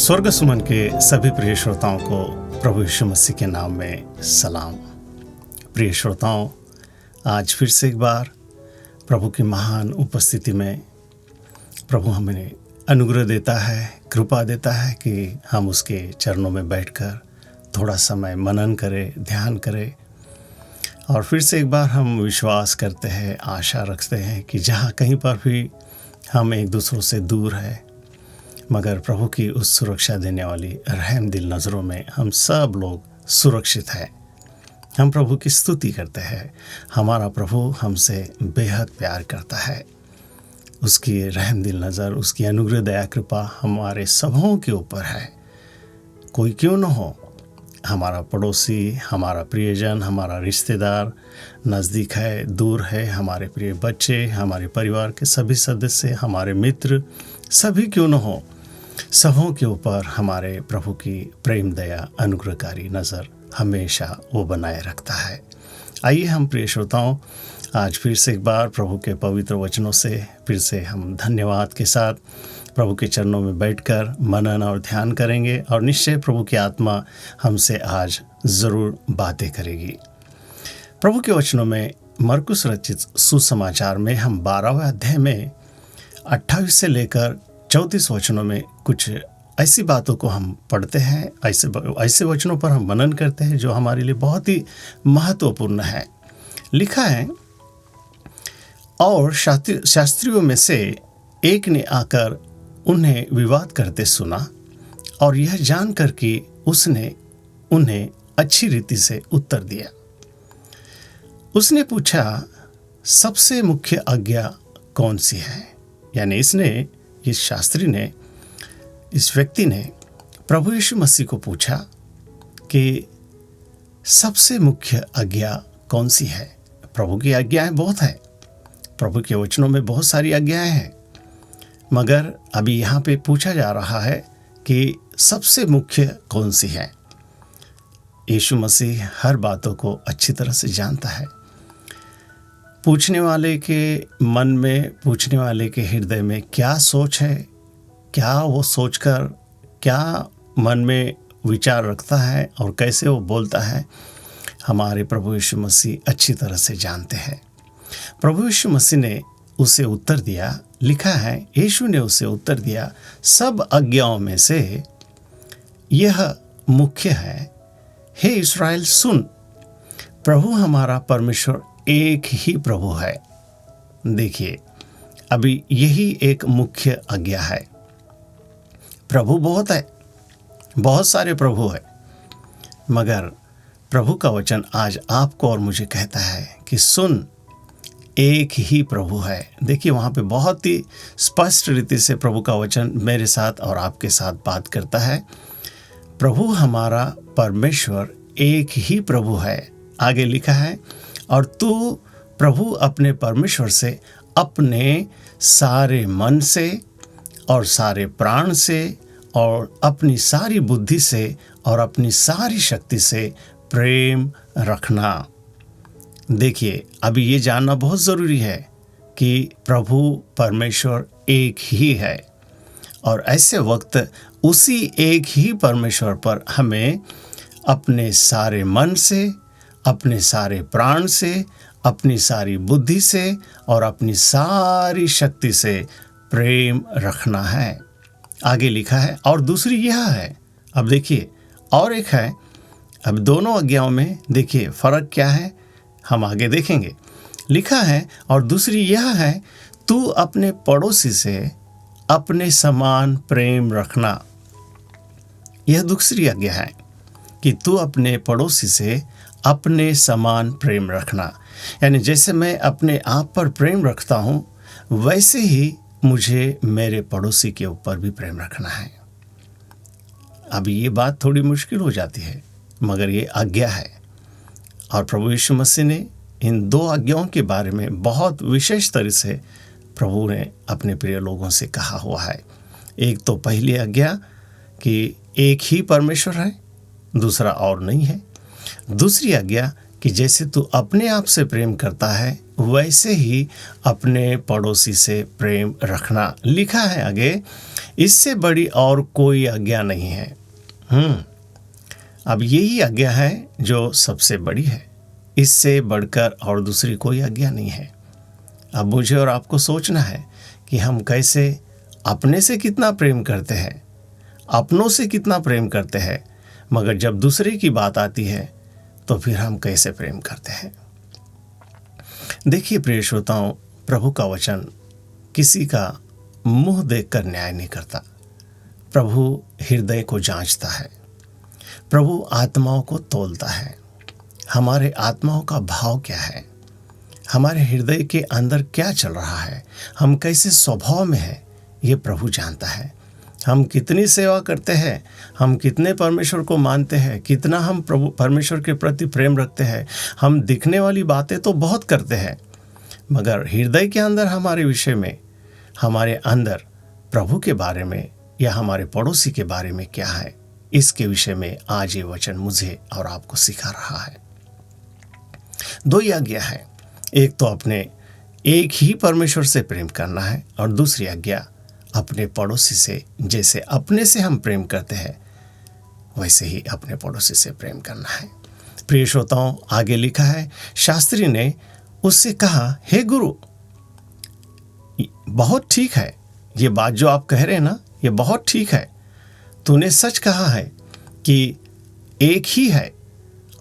स्वर्ग सुमन के सभी प्रिय श्रोताओं को प्रभु यीशु मसीह के नाम में सलाम। प्रिय श्रोताओं, आज फिर से एक बार प्रभु की महान उपस्थिति में प्रभु हमें अनुग्रह देता है, कृपा देता है कि हम उसके चरणों में बैठकर थोड़ा समय मनन करें, ध्यान करें। और फिर से एक बार हम विश्वास करते हैं, आशा रखते हैं कि जहाँ कहीं पर भी हम एक दूसरों से दूर है, मगर प्रभु की उस सुरक्षा देने वाली रहम दिल नज़रों में हम सब लोग सुरक्षित हैं। हम प्रभु की स्तुति करते हैं। हमारा प्रभु हमसे बेहद प्यार करता है। उसकी रहम दिल नज़र, उसकी अनुग्रह दया कृपा हमारे सबों के ऊपर है। कोई क्यों न हो, हमारा पड़ोसी, हमारा प्रियजन, हमारा रिश्तेदार, नज़दीक है, दूर है, हमारे प्रिय बच्चे, हमारे परिवार के सभी सदस्य, हमारे मित्र, सभी क्यों न हो, सबों के ऊपर हमारे प्रभु की प्रेम दया अनुग्रहकारी नज़र हमेशा वो बनाए रखता है। आइए हम प्रिय श्रोताओं, आज फिर से एक बार प्रभु के पवित्र वचनों से फिर से हम धन्यवाद के साथ प्रभु के चरणों में बैठकर मनन और ध्यान करेंगे। और निश्चय प्रभु की आत्मा हमसे आज ज़रूर बातें करेगी। प्रभु के वचनों में मरकुस रचित सुसमाचार में हम 12वें अध्याय में 28 से लेकर 34 वचनों में कुछ ऐसी बातों को हम पढ़ते हैं, ऐसे वचनों पर हम मनन करते हैं जो हमारे लिए बहुत ही महत्वपूर्ण है। लिखा है, और शास्त्रियों में से एक ने आकर उन्हें विवाद करते सुना और यह जानकर कि उसने उन्हें अच्छी रीति से उत्तर दिया। उसने पूछा, सबसे मुख्य आज्ञा कौन सी है? यानी इस शास्त्री ने, इस व्यक्ति ने प्रभु यीशु मसीह को पूछा कि सबसे मुख्य आज्ञा कौन सी है? प्रभु की आज्ञाएं बहुत है, प्रभु के वचनों में बहुत सारी आज्ञाएं हैं, मगर अभी यहाँ पे पूछा जा रहा है कि सबसे मुख्य कौन सी है। यीशु मसीह हर बातों को अच्छी तरह से जानता है। पूछने वाले के मन में, पूछने वाले के हृदय में क्या सोच है, क्या वो सोचकर क्या मन में विचार रखता है और कैसे वो बोलता है, हमारे प्रभु यीशु मसीह अच्छी तरह से जानते हैं। प्रभु यीशु मसीह ने उसे उत्तर दिया। लिखा है, यीशु ने उसे उत्तर दिया, सब आज्ञाओं में से यह मुख्य है, हे इस्राएल सुन, प्रभु हमारा परमेश्वर एक ही प्रभु है। देखिए, अभी यही एक मुख्य आज्ञा है। प्रभु बहुत है, बहुत सारे प्रभु है, मगर प्रभु का वचन आज आपको और मुझे कहता है कि सुन, एक ही प्रभु है। देखिए, वहाँ पे बहुत ही स्पष्ट रीति से प्रभु का वचन मेरे साथ और आपके साथ बात करता है। प्रभु हमारा परमेश्वर एक ही प्रभु है। आगे लिखा है, और तू प्रभु अपने परमेश्वर से अपने सारे मन से और सारे प्राण से और अपनी सारी बुद्धि से और अपनी सारी शक्ति से प्रेम रखना। देखिए, अभी ये जानना बहुत ज़रूरी है कि प्रभु परमेश्वर एक ही है, और ऐसे वक्त उसी एक ही परमेश्वर पर हमें अपने सारे मन से, अपने सारे प्राण से, अपनी सारी बुद्धि से और अपनी सारी शक्ति से प्रेम रखना है। आगे लिखा है, और दूसरी यह है। अब देखिए, और एक है। अब दोनों आज्ञाओं में देखिए फ़र्क क्या है, हम आगे देखेंगे। लिखा है, और दूसरी यह है, तू अपने पड़ोसी से अपने समान प्रेम रखना। यह दूसरी आज्ञा है कि तू अपने पड़ोसी से अपने समान प्रेम रखना। यानी जैसे मैं अपने आप पर प्रेम रखता हूँ, वैसे ही मुझे मेरे पड़ोसी के ऊपर भी प्रेम रखना है। अभी ये बात थोड़ी मुश्किल हो जाती है, मगर ये आज्ञा है। और प्रभु यीशु मसीह ने इन दो आज्ञाओं के बारे में बहुत विशेष तरह से प्रभु ने अपने प्रिय लोगों से कहा हुआ है। एक तो पहली आज्ञा कि एक ही परमेश्वर है, दूसरा और नहीं है। दूसरी आज्ञा कि जैसे तू अपने आप से प्रेम करता है वैसे ही अपने पड़ोसी से प्रेम रखना। लिखा है आगे, इससे बड़ी और कोई आज्ञा नहीं है। अब यही आज्ञा है जो सबसे बड़ी है, इससे बढ़कर और दूसरी कोई आज्ञा नहीं है। अब मुझे और आपको सोचना है कि हम कैसे अपने से कितना प्रेम करते हैं, अपनों से कितना प्रेम करते हैं, मगर जब दूसरे की बात आती है तो फिर हम कैसे प्रेम करते हैं। देखिए प्रिय श्रोताओं, प्रभु का वचन किसी का मुंह देखकर न्याय नहीं करता। प्रभु हृदय को जांचता है, प्रभु आत्माओं को तौलता है। हमारे आत्माओं का भाव क्या है, हमारे हृदय के अंदर क्या चल रहा है, हम कैसे स्वभाव में हैं, ये प्रभु जानता है। हम कितनी सेवा करते हैं, हम कितने परमेश्वर को मानते हैं, कितना हम प्रभु परमेश्वर के प्रति प्रेम रखते हैं। हम दिखने वाली बातें तो बहुत करते हैं, मगर हृदय के अंदर हमारे विषय में, हमारे अंदर प्रभु के बारे में या हमारे पड़ोसी के बारे में क्या है, इसके विषय में आज ये वचन मुझे और आपको सिखा रहा है। दो ही आज्ञा है, एक तो अपने एक ही परमेश्वर से प्रेम करना है और दूसरी आज्ञा अपने पड़ोसी से जैसे अपने से हम प्रेम करते हैं वैसे ही अपने पड़ोसी से प्रेम करना है। प्रिय श्रोताओं, आगे लिखा है, शास्त्री ने उससे कहा, हे गुरु, बहुत ठीक है, ये बात जो आप कह रहे हैं ना, ये बहुत ठीक है। तूने सच कहा है कि एक ही है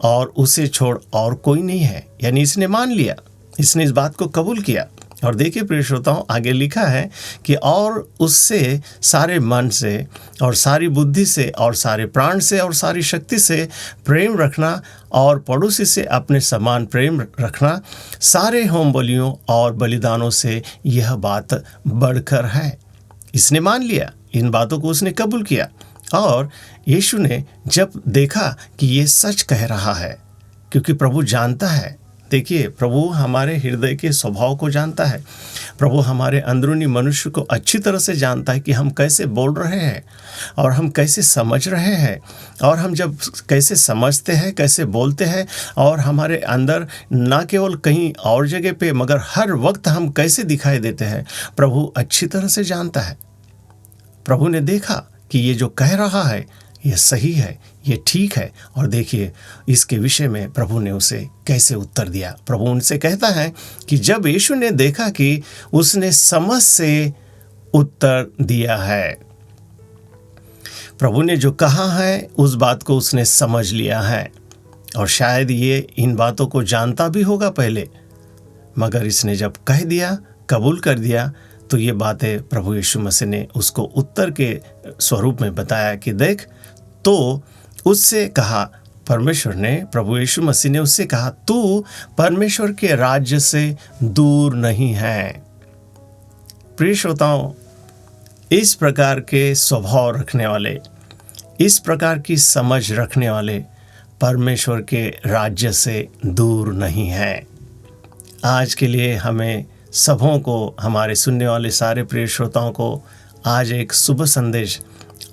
और उसे छोड़ और कोई नहीं है। यानी इसने मान लिया, इसने इस बात को कबूल किया। और देखिए प्रिय श्रोताओं, आगे लिखा है कि और उससे सारे मन से और सारी बुद्धि से और सारे प्राण से और सारी शक्ति से प्रेम रखना और पड़ोसी से अपने समान प्रेम रखना सारे होम बलियों और बलिदानों से यह बात बढ़कर है। इसने मान लिया, इन बातों को उसने कबूल किया। और यीशु ने जब देखा कि ये सच कह रहा है, क्योंकि प्रभु जानता है, देखिए प्रभु हमारे हृदय के स्वभाव को जानता है, प्रभु हमारे अंदरूनी मनुष्य को अच्छी तरह से जानता है कि हम कैसे बोल रहे हैं और हम कैसे समझ रहे हैं, और हम जब कैसे समझते हैं, कैसे बोलते हैं, और हमारे अंदर ना केवल कहीं और जगह पे मगर हर वक्त हम कैसे दिखाई देते हैं, प्रभु अच्छी तरह से जानता है। प्रभु ने देखा कि ये जो कह रहा है ये सही है, ये ठीक है। और देखिए इसके विषय में प्रभु ने उसे कैसे उत्तर दिया। प्रभु उनसे कहता है कि जब यीशु ने देखा कि उसने समझ से उत्तर दिया है, प्रभु ने जो कहा है उस बात को उसने समझ लिया है, और शायद ये इन बातों को जानता भी होगा पहले, मगर इसने जब कह दिया, कबूल कर दिया, तो ये बातें प्रभु यीशु मसीह ने उसको उत्तर के स्वरूप में बताया कि देख, तो उससे कहा, परमेश्वर ने, प्रभु यीशु मसीह ने उससे कहा, तू परमेश्वर के राज्य से दूर नहीं है। प्रिय श्रोताओं, इस प्रकार के स्वभाव रखने वाले, इस प्रकार की समझ रखने वाले परमेश्वर के राज्य से दूर नहीं है। आज के लिए हमें सबों को, हमारे सुनने वाले सारे प्रिय श्रोताओं को आज एक शुभ संदेश,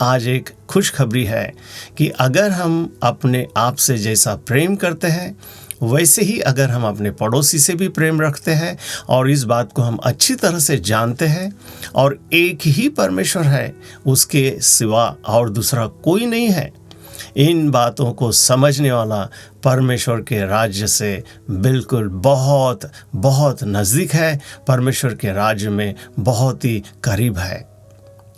आज एक खुशखबरी है कि अगर हम अपने आप से जैसा प्रेम करते हैं वैसे ही अगर हम अपने पड़ोसी से भी प्रेम रखते हैं, और इस बात को हम अच्छी तरह से जानते हैं, और एक ही परमेश्वर है, उसके सिवा और दूसरा कोई नहीं है, इन बातों को समझने वाला परमेश्वर के राज्य से बिल्कुल बहुत बहुत नज़दीक है, परमेश्वर के राज्य में बहुत ही करीब है।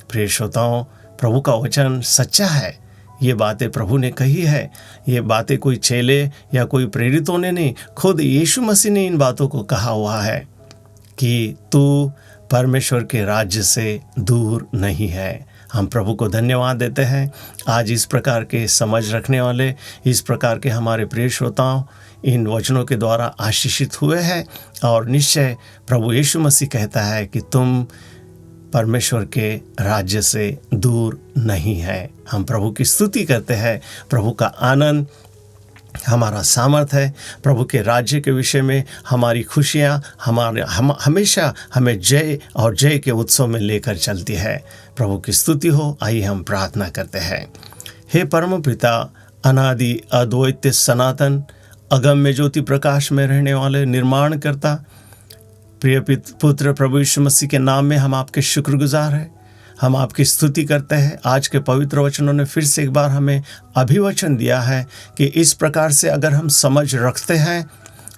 प्रिय श्रोताओं, प्रभु का वचन सच्चा है। ये बातें प्रभु ने कही है, ये बातें कोई चेले या कोई प्रेरितों ने नहीं, खुद यीशु मसीह ने इन बातों को कहा हुआ है कि तू परमेश्वर के राज्य से दूर नहीं है। हम प्रभु को धन्यवाद देते हैं, आज इस प्रकार के समझ रखने वाले, इस प्रकार के हमारे प्रिय श्रोताओं इन वचनों के द्वारा आशीषित हुए हैं, और निश्चय प्रभु यीशु मसीह कहता है कि तुम परमेश्वर के राज्य से दूर नहीं है। हम प्रभु की स्तुति करते हैं, प्रभु का आनंद हमारा सामर्थ्य है, प्रभु के राज्य के विषय में हमारी खुशियाँ हमेशा हमें जय और जय के उत्सव में लेकर चलती है। प्रभु की स्तुति हो। आइए हम प्रार्थना करते हैं। हे परम पिता, अनादि अद्वैत सनातन, अगम्य ज्योति प्रकाश में रहने वाले निर्माणकर्ता प्रिय पुत्र प्रभु यीशु मसीह के नाम में हम आपके शुक्रगुजार हैं। हम आपकी स्तुति करते हैं। आज के पवित्र वचनों ने फिर से एक बार हमें अभिवचन दिया है कि इस प्रकार से अगर हम समझ रखते हैं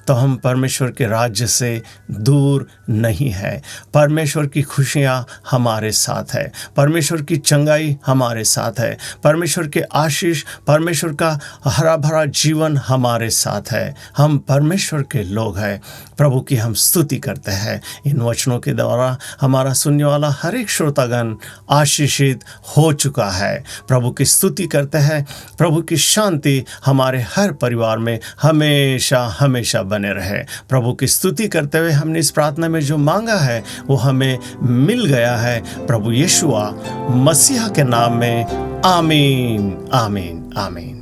तो हम परमेश्वर के राज्य से दूर नहीं है। परमेश्वर की खुशियाँ हमारे साथ है, परमेश्वर की चंगाई हमारे साथ है, परमेश्वर के आशीष, परमेश्वर का हरा भरा जीवन हमारे साथ है। हम परमेश्वर के लोग हैं। प्रभु की हम स्तुति करते हैं। इन वचनों के द्वारा हमारा सुनने वाला हर एक श्रोतागण आशीषित हो चुका है। प्रभु की स्तुति करते हैं। प्रभु की शांति हमारे हर परिवार में हमेशा हमेशा बने रहे। प्रभु की स्तुति करते हुए हमने इस प्रार्थना में जो मांगा है वो हमें मिल गया है। प्रभु यीशुआ मसीहा के नाम में आमीन, आमीन, आमीन।